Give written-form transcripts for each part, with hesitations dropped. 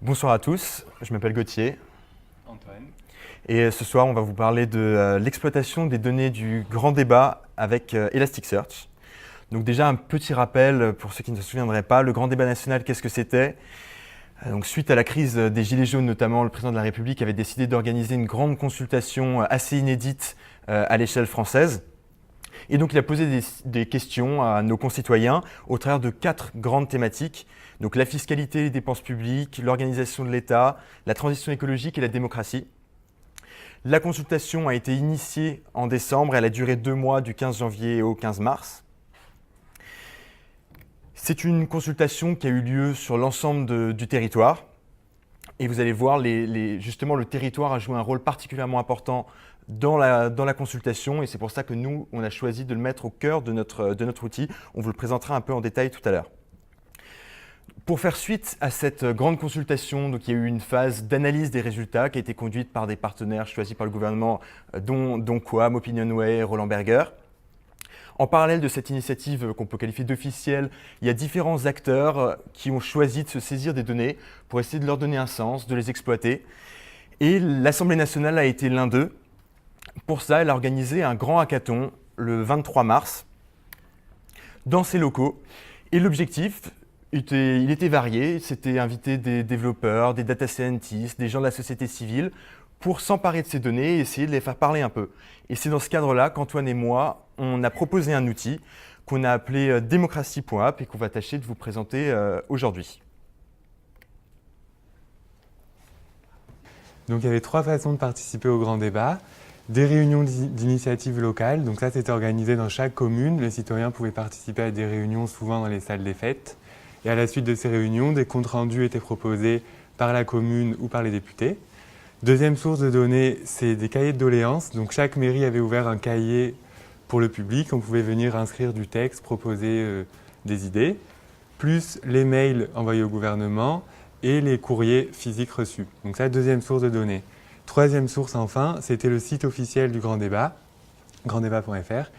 Bonsoir à tous, je m'appelle Gauthier Antoine. et ce soir on va vous parler de l'exploitation des données du grand débat avec Elasticsearch. Donc déjà un petit rappel pour ceux qui ne se souviendraient pas, le grand débat national, qu'est-ce que c'était? Donc suite à la crise des Gilets jaunes notamment, le président de la République avait décidé d'organiser une grande consultation assez inédite à l'échelle française. Et donc il a posé des questions à nos concitoyens au travers de 4 grandes thématiques. Donc la fiscalité, les dépenses publiques, l'organisation de l'État, la transition écologique et la démocratie. La consultation a été initiée en décembre, elle a duré 2 mois du 15 janvier au 15 mars. C'est une consultation qui a eu lieu sur l'ensemble du territoire. Et vous allez voir, justement, le territoire a joué un rôle particulièrement important dans la consultation. Et c'est pour ça que nous, on a choisi de le mettre au cœur de notre outil. On vous le présentera un peu en détail tout à l'heure. Pour faire suite à cette grande consultation, donc il y a eu une phase d'analyse des résultats qui a été conduite par des partenaires choisis par le gouvernement, dont Quam, Opinionway, Roland Berger. En parallèle de cette initiative qu'on peut qualifier d'officielle, il y a différents acteurs qui ont choisi de se saisir des données pour essayer de leur donner un sens, de les exploiter. Et l'Assemblée nationale a été l'un d'eux. Pour ça, elle a organisé un grand hackathon le 23 mars dans ses locaux. Et l'objectif, il était varié. C'était inviter des développeurs, des data scientists, des gens de la société civile pour s'emparer de ces données et essayer de les faire parler un peu. Et c'est dans ce cadre-là qu'Antoine et moi, on a proposé un outil qu'on a appelé démocratie.app et qu'on va tâcher de vous présenter aujourd'hui. Donc il y avait 3 façons de participer au grand débat. Des réunions d'initiatives locales, donc ça c'était organisé dans chaque commune. Les citoyens pouvaient participer à des réunions souvent dans les salles des fêtes. Et à la suite de ces réunions, des comptes rendus étaient proposés par la commune ou par les députés. Deuxième source de données, c'est des cahiers de doléances. Donc chaque mairie avait ouvert un cahier pour le public. On pouvait venir inscrire du texte, proposer des idées, plus les mails envoyés au gouvernement et les courriers physiques reçus. Donc ça, deuxième source de données. Troisième source enfin, c'était le site officiel du Grand Débat, granddébat.fr,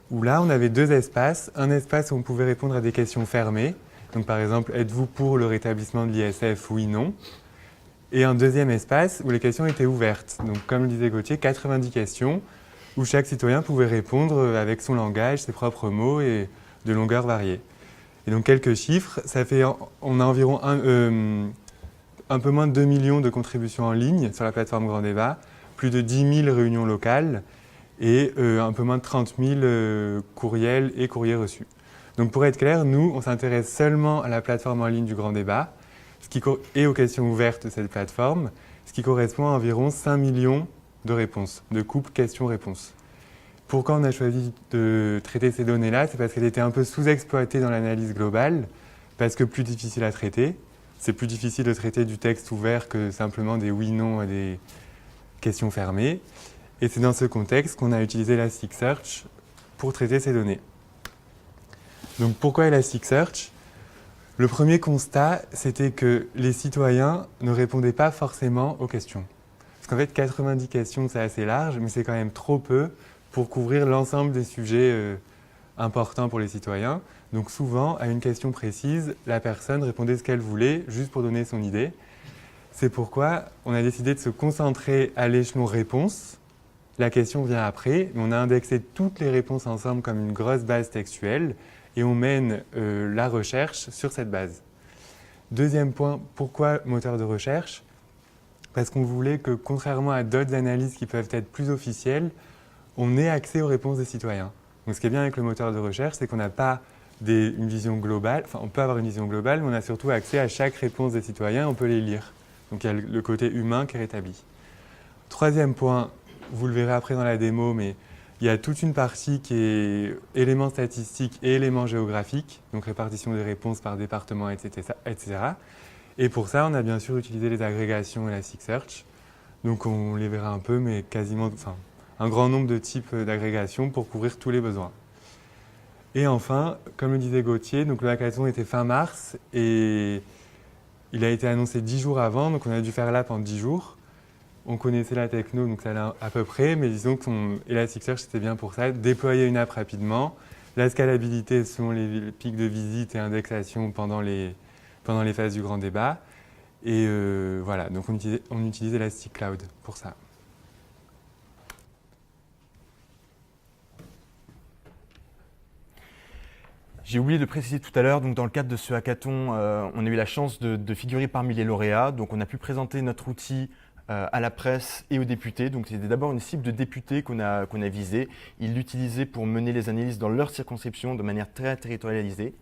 où là on avait 2 espaces. Un espace où on pouvait répondre à des questions fermées. Donc par exemple, êtes-vous pour le rétablissement de l'ISF, oui, non? Et un deuxième espace où les questions étaient ouvertes. Donc comme le disait Gauthier, 90 questions où chaque citoyen pouvait répondre avec son langage, ses propres mots et de longueurs variées. Et donc quelques chiffres, on a environ un peu moins de 2 millions de contributions en ligne sur la plateforme Grand Débat, plus de 10 000 réunions locales et un peu moins de 30 000 courriels et courriers reçus. Donc pour être clair, nous, on s'intéresse seulement à la plateforme en ligne du Grand Débat et aux questions ouvertes de cette plateforme, ce qui correspond à environ 5 millions de réponses, de couples questions-réponses. Pourquoi on a choisi de traiter ces données-là? C'est parce qu'elles étaient un peu sous-exploitées dans l'analyse globale, parce que plus difficile à traiter. C'est plus difficile de traiter du texte ouvert que simplement des oui-non et des questions fermées. Et c'est dans ce contexte qu'on a utilisé Elasticsearch pour traiter ces données. Donc pourquoi Elasticsearch? Le premier constat, c'était que les citoyens ne répondaient pas forcément aux questions. Parce qu'en fait, 90 questions, c'est assez large, mais c'est quand même trop peu pour couvrir l'ensemble des sujets importants pour les citoyens. Donc souvent, à une question précise, la personne répondait ce qu'elle voulait, juste pour donner son idée. C'est pourquoi on a décidé de se concentrer à l'échelon réponse. La question vient après, mais on a indexé toutes les réponses ensemble comme une grosse base textuelle et on mène la recherche sur cette base. Deuxième point, pourquoi moteur de recherche? Parce qu'on voulait que, contrairement à d'autres analyses qui peuvent être plus officielles, on ait accès aux réponses des citoyens. Donc ce qui est bien avec le moteur de recherche, c'est qu'on n'a pas une vision globale, enfin on peut avoir une vision globale, mais on a surtout accès à chaque réponse des citoyens, on peut les lire. Donc il y a le côté humain qui est rétabli. Troisième point, vous le verrez après dans la démo, mais il y a toute une partie qui est éléments statistiques et éléments géographiques, donc répartition des réponses par département, etc. Et pour ça, on a bien sûr utilisé les agrégations Elasticsearch. Donc on les verra un peu, mais un grand nombre de types d'agrégations pour couvrir tous les besoins. Et enfin, comme le disait Gauthier, donc le hackathon était fin mars et il a été annoncé 10 jours avant, donc on a dû faire l'app en 10 jours. On connaissait la techno, donc ça allait à peu près, mais disons que Elasticsearch c'était bien pour ça, déployer une app rapidement, la scalabilité selon les pics de visite et indexation pendant les phases du grand débat, Et voilà, donc on utilise Elastic Cloud pour ça. J'ai oublié de préciser tout à l'heure, donc dans le cadre de ce hackathon, on a eu la chance de figurer parmi les lauréats. Donc on a pu présenter notre outil à la presse et aux députés. Donc c'était d'abord une cible de députés qu'on a visée. Ils l'utilisaient pour mener les analyses dans leur circonscription de manière très territorialisée.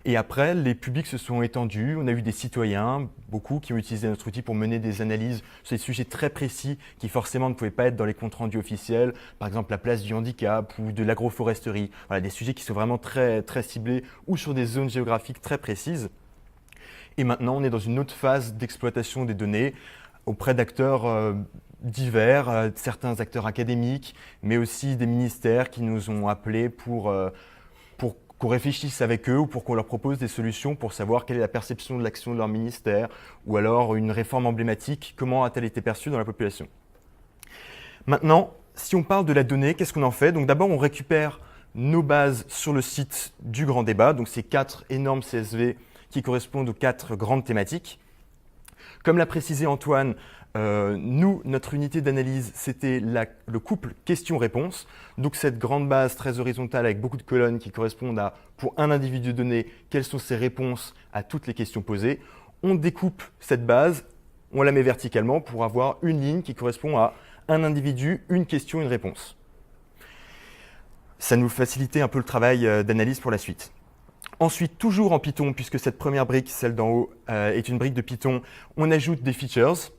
Et après, les publics se sont étendus. On a eu des citoyens, beaucoup, qui ont utilisé notre outil pour mener des analyses sur des sujets très précis qui forcément ne pouvaient pas être dans les comptes rendus officiels. Par exemple, la place du handicap ou de l'agroforesterie. Voilà, des sujets qui sont vraiment très, très ciblés ou sur des zones géographiques très précises. Et maintenant, on est dans une autre phase d'exploitation des données auprès d'acteurs divers, certains acteurs académiques, mais aussi des ministères qui nous ont appelés pour qu'on réfléchisse avec eux ou pour qu'on leur propose des solutions pour savoir quelle est la perception de l'action de leur ministère ou alors une réforme emblématique, comment a-t-elle été perçue dans la population. Maintenant, si on parle de la donnée, qu'est-ce qu'on en fait? Donc d'abord, on récupère nos bases sur le site du Grand Débat, donc ces 4 énormes CSV qui correspondent aux 4 grandes thématiques. Comme l'a précisé Antoine, notre unité d'analyse, c'était le couple question-réponse. Donc cette grande base très horizontale avec beaucoup de colonnes qui correspondent à, pour un individu donné, quelles sont ses réponses à toutes les questions posées. On découpe cette base, on la met verticalement pour avoir une ligne qui correspond à un individu, une question, une réponse. Ça nous facilitait un peu le travail d'analyse pour la suite. Ensuite, toujours en Python, puisque cette première brique, celle d'en haut, est une brique de Python, on ajoute des features.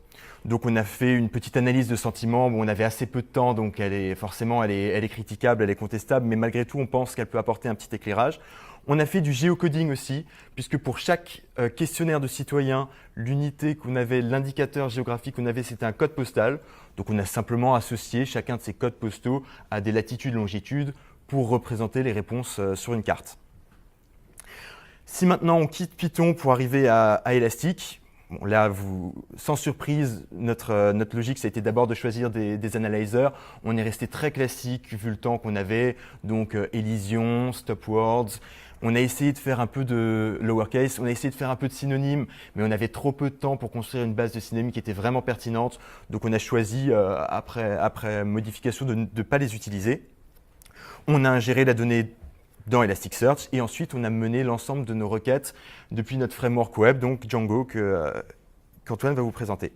Donc on a fait une petite analyse de sentiments. Bon, on avait assez peu de temps, donc elle est critiquable, elle est contestable, mais malgré tout, on pense qu'elle peut apporter un petit éclairage. On a fait du géocoding aussi, puisque pour chaque questionnaire de citoyen, l'unité qu'on avait, l'indicateur géographique qu'on avait, c'était un code postal. Donc on a simplement associé chacun de ces codes postaux à des latitudes, longitudes pour représenter les réponses sur une carte. Si maintenant on quitte Python pour arriver à Elastic, bon, là, sans surprise, notre logique, ça a été d'abord de choisir des analyzers. On est resté très classique vu le temps qu'on avait, donc Elysion, Stopwords. On a essayé de faire un peu de lowercase, on a essayé de faire un peu de synonymes, mais on avait trop peu de temps pour construire une base de synonymes qui était vraiment pertinente. Donc on a choisi, après modification, de ne pas les utiliser. On a ingéré la donnée dans Elasticsearch et ensuite on a mené l'ensemble de nos requêtes depuis notre framework web, donc Django, qu'Antoine va vous présenter.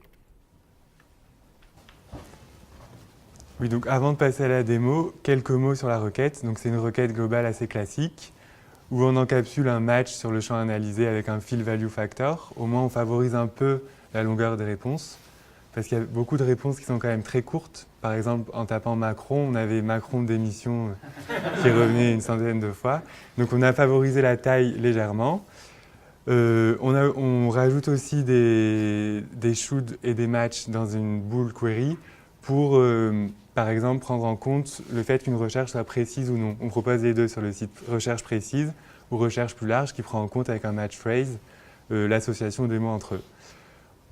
Oui, donc avant de passer à la démo, quelques mots sur la requête. Donc c'est une requête globale assez classique où on encapsule un match sur le champ analysé avec un fill value factor. Au moins on favorise un peu la longueur des réponses parce qu'il y a beaucoup de réponses qui sont quand même très courtes. Par exemple, en tapant Macron, on avait Macron démission qui revenait une centaine de fois. Donc on a favorisé la taille légèrement. On rajoute aussi des should et des match dans une bool query pour, par exemple, prendre en compte le fait qu'une recherche soit précise ou non. On propose les deux sur le site, recherche précise ou recherche plus large qui prend en compte avec un match phrase l'association des mots entre eux.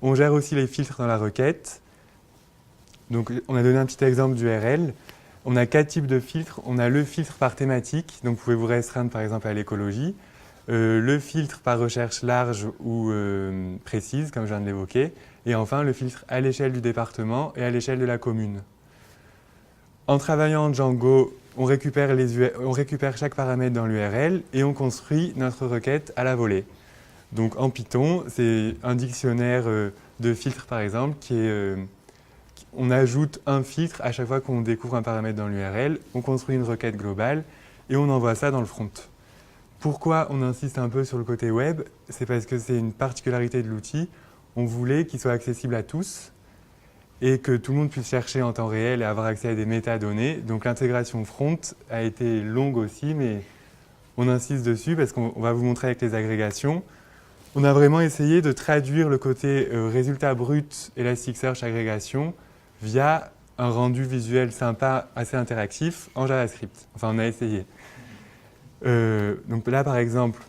On gère aussi les filtres dans la requête. Donc, on a donné un petit exemple d'URL. On a 4 types de filtres. On a le filtre par thématique, donc vous pouvez vous restreindre par exemple à l'écologie. Le filtre par recherche large ou précise, comme je viens de l'évoquer. Et enfin, le filtre à l'échelle du département et à l'échelle de la commune. En travaillant en Django, on récupère chaque paramètre dans l'URL et on construit notre requête à la volée. Donc en Python, c'est un dictionnaire de filtres par exemple on ajoute un filtre à chaque fois qu'on découvre un paramètre dans l'URL, on construit une requête globale et on envoie ça dans le front. Pourquoi on insiste un peu sur le côté web? C'est parce que c'est une particularité de l'outil. On voulait qu'il soit accessible à tous et que tout le monde puisse chercher en temps réel et avoir accès à des métadonnées. Donc l'intégration front a été longue aussi, mais on insiste dessus parce qu'on va vous montrer avec les agrégations. On a vraiment essayé de traduire le côté résultat brut Elasticsearch agrégation via un rendu visuel sympa, assez interactif en JavaScript. Enfin, on a essayé. Donc là, par exemple,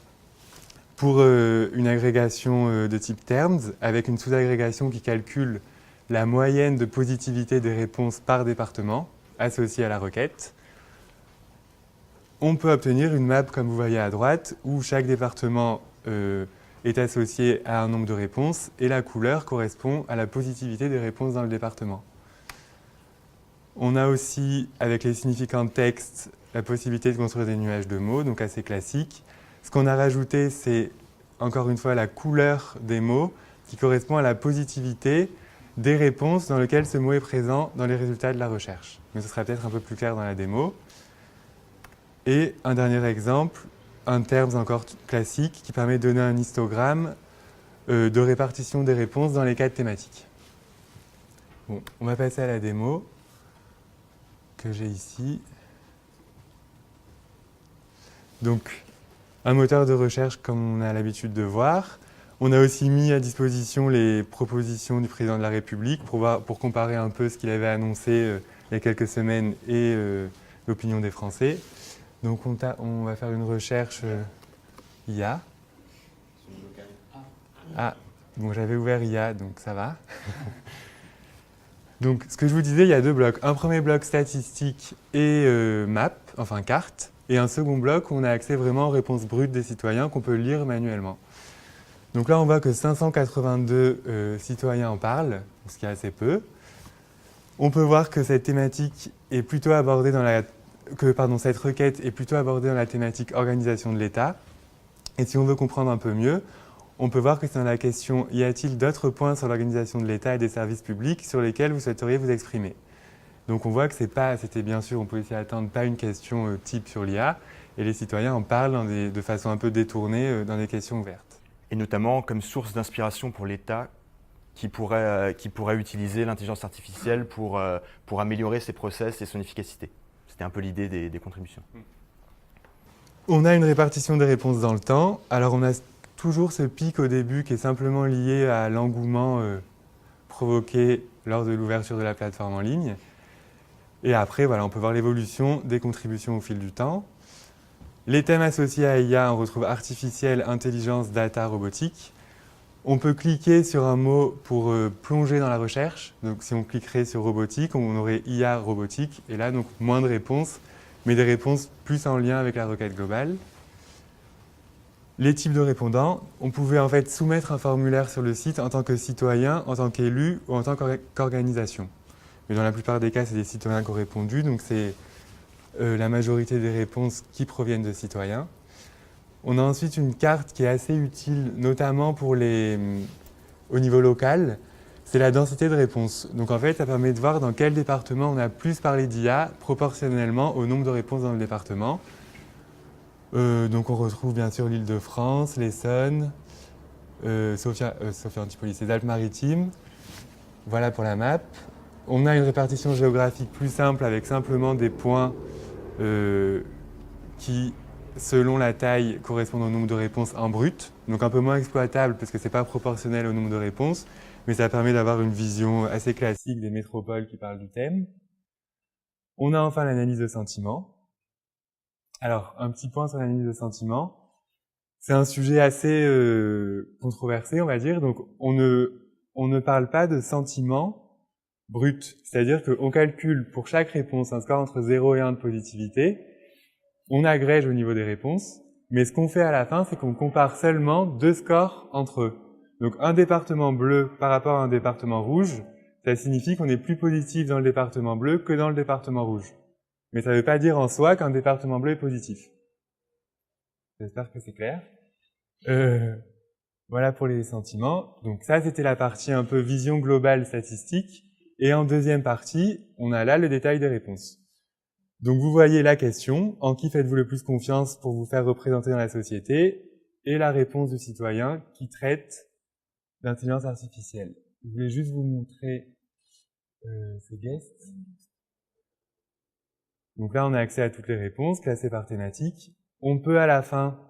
pour une agrégation de type terms, avec une sous-agrégation qui calcule la moyenne de positivité des réponses par département associée à la requête, on peut obtenir une map, comme vous voyez à droite, où chaque département est associé à un nombre de réponses et la couleur correspond à la positivité des réponses dans le département. On a aussi, avec les significants de texte, la possibilité de construire des nuages de mots, donc assez classique. Ce qu'on a rajouté, c'est encore une fois la couleur des mots qui correspond à la positivité des réponses dans lesquelles ce mot est présent dans les résultats de la recherche. Mais ce sera peut-être un peu plus clair dans la démo. Et un dernier exemple, un terme encore classique qui permet de donner un histogramme de répartition des réponses dans les cadres thématiques. Bon, on va passer à la démo que j'ai ici. Donc, un moteur de recherche comme on a l'habitude de voir. On a aussi mis à disposition les propositions du président de la République pour comparer un peu ce qu'il avait annoncé il y a quelques semaines et l'opinion des Français. Donc on va faire une recherche IA. Ah, bon, j'avais ouvert IA, donc ça va. Donc ce que je vous disais, il y a deux blocs. Un premier bloc statistique et map, enfin carte, et un second bloc où on a accès vraiment aux réponses brutes des citoyens qu'on peut lire manuellement. Donc là, on voit que 582 citoyens en parlent, ce qui est assez peu. On peut voir que cette thématique est plutôt abordée dans cette requête est plutôt abordée dans la thématique organisation de l'État. Et si on veut comprendre un peu mieux, on peut voir que c'est dans la question « Y a-t-il d'autres points sur l'organisation de l'État et des services publics sur lesquels vous souhaiteriez vous exprimer ?» Donc on voit que c'était bien sûr, on peut s'y attendre, pas une question type sur l'IA, et les citoyens en parlent de façon un peu détournée dans des questions ouvertes. Et notamment comme source d'inspiration pour l'État qui pourrait utiliser l'intelligence artificielle pour améliorer ses process et son efficacité. C'était un peu l'idée des contributions. On a une répartition des réponses dans le temps. Alors on a toujours ce pic au début qui est simplement lié à l'engouement provoqué lors de l'ouverture de la plateforme en ligne. Et après, voilà, on peut voir l'évolution des contributions au fil du temps. Les thèmes associés à IA, on retrouve artificiel, intelligence, data, robotique. On peut cliquer sur un mot pour plonger dans la recherche. Donc si on cliquerait sur robotique, on aurait IA robotique. Et là, donc moins de réponses, mais des réponses plus en lien avec la requête globale. Les types de répondants, on pouvait en fait soumettre un formulaire sur le site en tant que citoyen, en tant qu'élu ou en tant qu'organisation. Mais dans la plupart des cas, c'est des citoyens qui ont répondu, donc c'est la majorité des réponses qui proviennent de citoyens. On a ensuite une carte qui est assez utile, notamment pour au niveau local, c'est la densité de réponses. Donc en fait, ça permet de voir dans quel département on a plus parlé d'IA proportionnellement au nombre de réponses dans le département. Donc on retrouve bien sûr l'Île-de-France, l'Essonne, Sophia Antipolis, les Alpes-Maritimes. Voilà pour la map. On a une répartition géographique plus simple avec simplement des points qui, selon la taille, correspondent au nombre de réponses en brut. Donc un peu moins exploitable parce que ce n'est pas proportionnel au nombre de réponses, mais ça permet d'avoir une vision assez classique des métropoles qui parlent du thème. On a enfin l'analyse de sentiments. Alors, un petit point sur l'analyse de sentiments. C'est un sujet assez controversé, on va dire. Donc, on ne parle pas de sentiments bruts. C'est-à-dire qu'on calcule pour chaque réponse un score entre 0 et 1 de positivité. On agrège au niveau des réponses. Mais ce qu'on fait à la fin, c'est qu'on compare seulement deux scores entre eux. Donc, un département bleu par rapport à un département rouge, ça signifie qu'on est plus positif dans le département bleu que dans le département rouge. Mais ça ne veut pas dire en soi qu'un département bleu est positif. J'espère que c'est clair. Voilà pour les sentiments. Donc ça, c'était la partie un peu vision globale statistique. Et en deuxième partie, on a là le détail des réponses. Donc vous voyez la question, en qui faites-vous le plus confiance pour vous faire représenter dans la société? Et la réponse du citoyen qui traite d'intelligence artificielle. Je voulais juste vous montrer ces guests. Donc là, on a accès à toutes les réponses, classées par thématique. On peut à la fin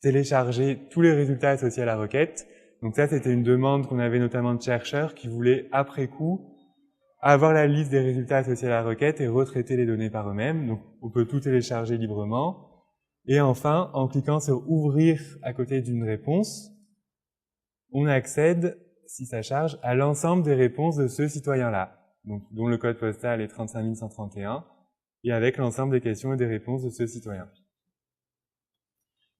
télécharger tous les résultats associés à la requête. Donc ça, c'était une demande qu'on avait notamment de chercheurs qui voulaient, après coup, avoir la liste des résultats associés à la requête et retraiter les données par eux-mêmes. Donc on peut tout télécharger librement. Et enfin, en cliquant sur « Ouvrir » à côté d'une réponse, on accède, si ça charge, à l'ensemble des réponses de ce citoyen-là, donc dont le code postal est 35 131, et avec l'ensemble des questions et des réponses de ce citoyen.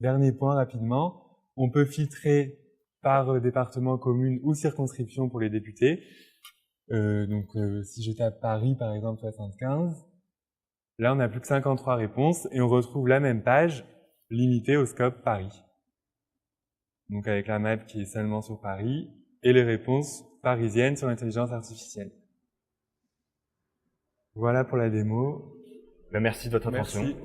Dernier point rapidement, On peut filtrer par département, commune ou circonscription pour les députés. Si je tape Paris, par exemple, 75, là, on n'a plus que 53 réponses et on retrouve la même page limitée au scope Paris. Donc avec la map qui est seulement sur Paris et les réponses parisiennes sur l'intelligence artificielle. Voilà pour la démo. Merci de votre attention. Merci.